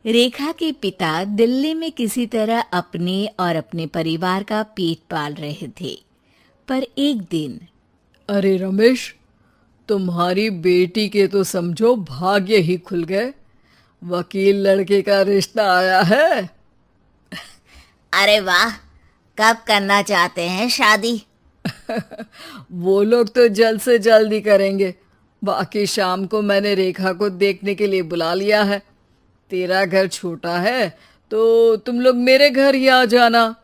रेखा के पिता दिल्ली में किसी तरह अपने और अपने परिवार का पेट पाल रहे थे। पर एक दिन अरे रमेश, तुम्हारी बेटी के तो समझो भाग्य ही खुल गए। वकील लड़के का रिश्ता आया है। अरे वाह। कब करना चाहते हैं शादी? वो लोग तो जल्द से जल्द ही करेंगे। बाकी शाम को मैंने रेखा को देखने के लिए बुला लिया है। तेरा घर छोटा है तो तुम लोग मेरे घर ही आ जाना।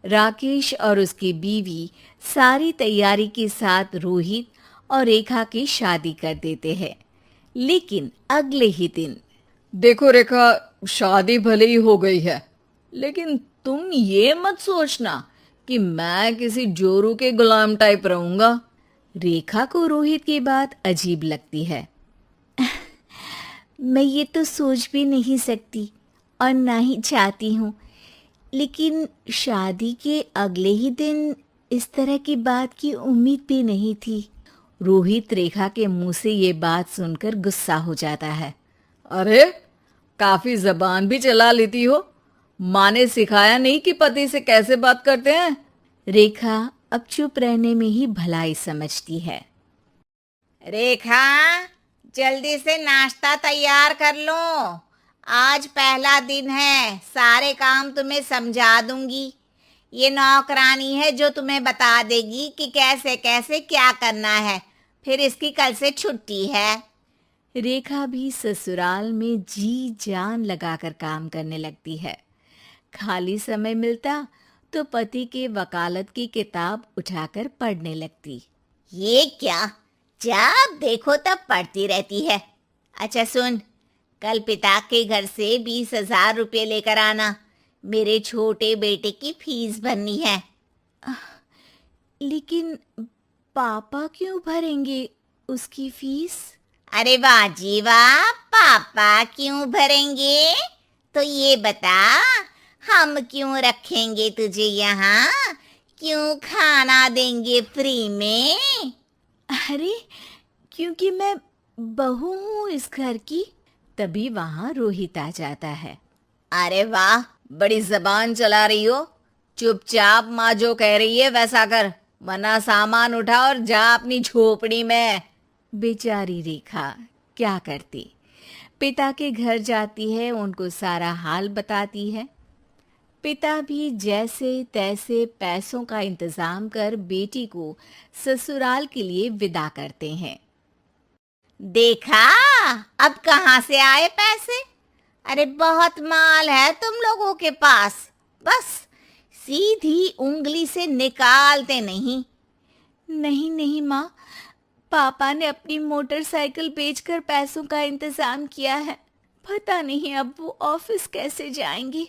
राकेश और उसकी बीवी सारी तैयारी के साथ रोहित और रेखा की शादी कर देते हैं। लेकिन अगले ही दिन देखो रेखा, शादी भले ही हो गई है, लेकिन तुम ये मत सोचना कि मैं किसी जोरू के गुलाम टाइप रहूंगा। रेखा को रोहित की बात अजीब लगती है। मैं ये तो सोच भी नहीं सकती और ना ही चाहती हूँ, लेकिन शादी के अगले ही दिन इस तरह की बात की उम्मीद भी नहीं थी। रोहित रेखा के मुंह से ये बात सुनकर गुस्सा हो जाता है। अरे, काफी जबान भी चला लेती हो। माँ ने सिखाया नहीं कि पति से कैसे बात करते हैं? रेखा अब चुप रहने में ही भलाई समझती है। रेखा, जल्दी से नाश्ता तैयार कर लो। आज पहला दिन है, सारे काम तुम्हें समझा दूंगी। ये नौकरानी है जो तुम्हें बता देगी कि कैसे कैसे क्या करना है। फिर इसकी कल से छुट्टी है। रेखा भी ससुराल में जी जान लगाकर काम करने लगती है। खाली समय मिलता तो पति के वकालत की किताब उठाकर पढ़ने लगती। ये क्या, जब देखो तब पढ़ती रहती है। अच्छा सुन, कल पिता के घर से 20,000 रुपये लेकर आना। मेरे छोटे बेटे की फीस भरनी है। लेकिन पापा क्यों भरेंगे उसकी फीस? अरे वाह जी वाह, पापा क्यों भरेंगे? तो ये बता, हम क्यों रखेंगे तुझे यहाँ? क्यों खाना देंगे फ्री में? अरे, क्योंकि मैं बहू हूँ इस घर की। तभी वहाँ रोहित आ जाता है। अरे वाह, बड़ी जबान चला रही हो। चुपचाप माँ जो कह रही है वैसा कर, वरना सामान उठा और जा अपनी झोपड़ी में। बेचारी रेखा क्या करती, पिता के घर जाती है, उनको सारा हाल बताती है। पिता भी जैसे तैसे पैसों का इंतजाम कर बेटी को ससुराल के लिए विदा करते हैं। देखा, अब कहाँ से आए पैसे? अरे बहुत माल है तुम लोगों के पास, बस सीधी उंगली से निकालते नहीं। नहीं नहीं माँ, पापा ने अपनी मोटरसाइकिल बेचकर पैसों का इंतजाम किया है। पता नहीं अब वो ऑफिस कैसे जाएंगे।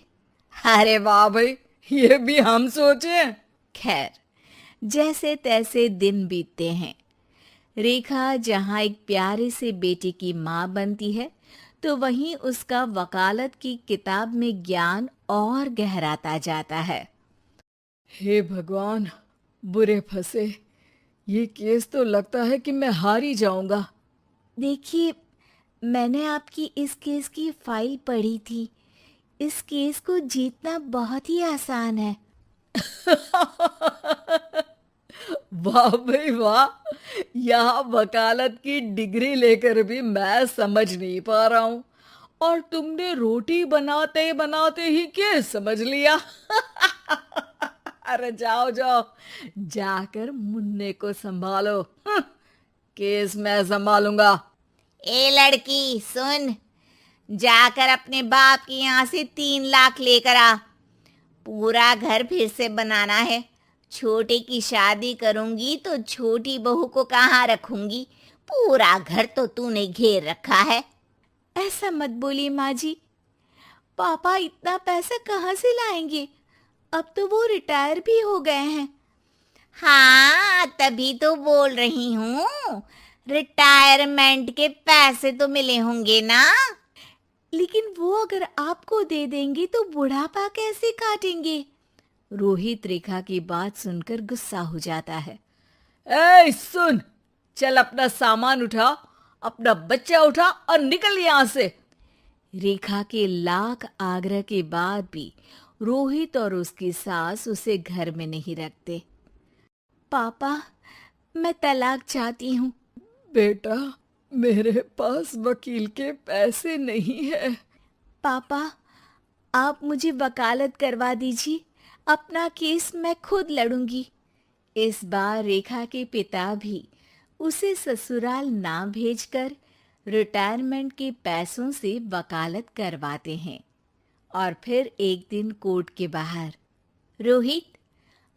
अरे वाह भाई, ये भी हम सोचे। खैर, जैसे तैसे दिन बीतते हैं। रेखा जहाँ एक प्यारे से बेटे की माँ बनती है, तो वहीं उसका वकालत की किताब में ज्ञान और गहराता जाता है। हे भगवान, बुरे फंसे। ये केस तो लगता है कि मैं हार ही जाऊंगा। देखिए, मैंने आपकी इस केस की फाइल पढ़ी थी। इस केस को जीतना बहुत ही आसान है। वाह भाई वाह, यहाँ वकालत की डिग्री लेकर भी मैं समझ नहीं पा रहा हूँ, और तुमने रोटी बनाते बनाते ही केस समझ लिया। अरे जाओ जाओ, जाकर मुन्ने को संभालो। केस मैं संभालूंगा। ए लड़की सुन, जाकर अपने बाप के यहाँ से 3 लाख लेकर आ। पूरा घर फिर से बनाना है। छोटे की शादी करूंगी तो छोटी बहू को कहाँ रखूंगी? पूरा घर तो तूने घेर रखा है। ऐसा मत बोलिए माँ जी। पापा इतना पैसा कहाँ से लाएंगे? अब तो वो रिटायर भी हो गए हैं। हाँ, तभी तो बोल रही हूँ, रिटायरमेंट के पैसे तो मिले होंगे ना। लेकिन वो अगर आपको दे देंगे तो बुढ़ापा कैसे काटेंगे? रोहित रेखा की बात सुनकर गुस्सा हो जाता है। ए सुन, चल अपना सामान उठा, अपना बच्चा उठा और निकल यहाँ से। रेखा के लाख आग्रह के बाद भी रोहित और उसकी सास उसे घर में नहीं रखते। पापा, मैं तलाक चाहती हूँ। बेटा, मेरे पास वकील के पैसे नहीं है। पापा, आप मुझे वकालत करवा दीजिए, अपना केस मैं खुद लड़ूंगी। इस बार रेखा के पिता भी उसे ससुराल ना भेजकर रिटायरमेंट के पैसों से वकालत करवाते हैं। और फिर एक दिन कोर्ट के बाहर, रोहित,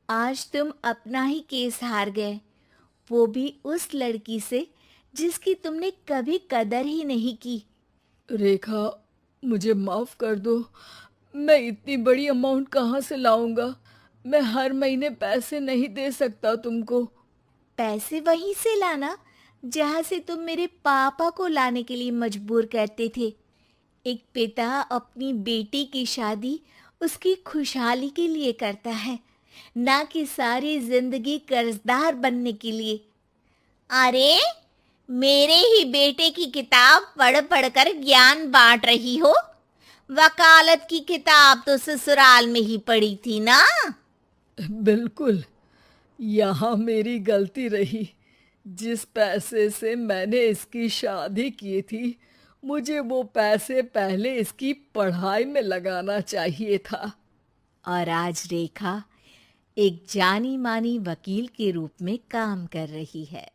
आज तुम अपना ही केस हार गए, वो भी उस लड़की से जिसकी तुमने कभी कदर ही नहीं की। रेखा, मुझे माफ कर दो। मैं इतनी बड़ी अमाउंट कहाँ से लाऊंगा? मैं हर महीने पैसे नहीं दे सकता तुमको। पैसे वहीं से लाना जहां से तुम मेरे पापा को लाने के लिए मजबूर करते थे। एक पिता अपनी बेटी की शादी उसकी खुशहाली के लिए करता है, ना कि सारी जिंदगी कर्जदार बनने के लिए। अरे, मेरे ही बेटे की किताब पढ़ पढ़ कर ज्ञान बांट रही हो। वकालत की किताब तो ससुराल में ही पढ़ी थी ना। बिल्कुल, यहाँ मेरी गलती रही। जिस पैसे से मैंने इसकी शादी की थी, मुझे वो पैसे पहले इसकी पढ़ाई में लगाना चाहिए था। और आज रेखा एक जानी मानी वकील के रूप में काम कर रही है।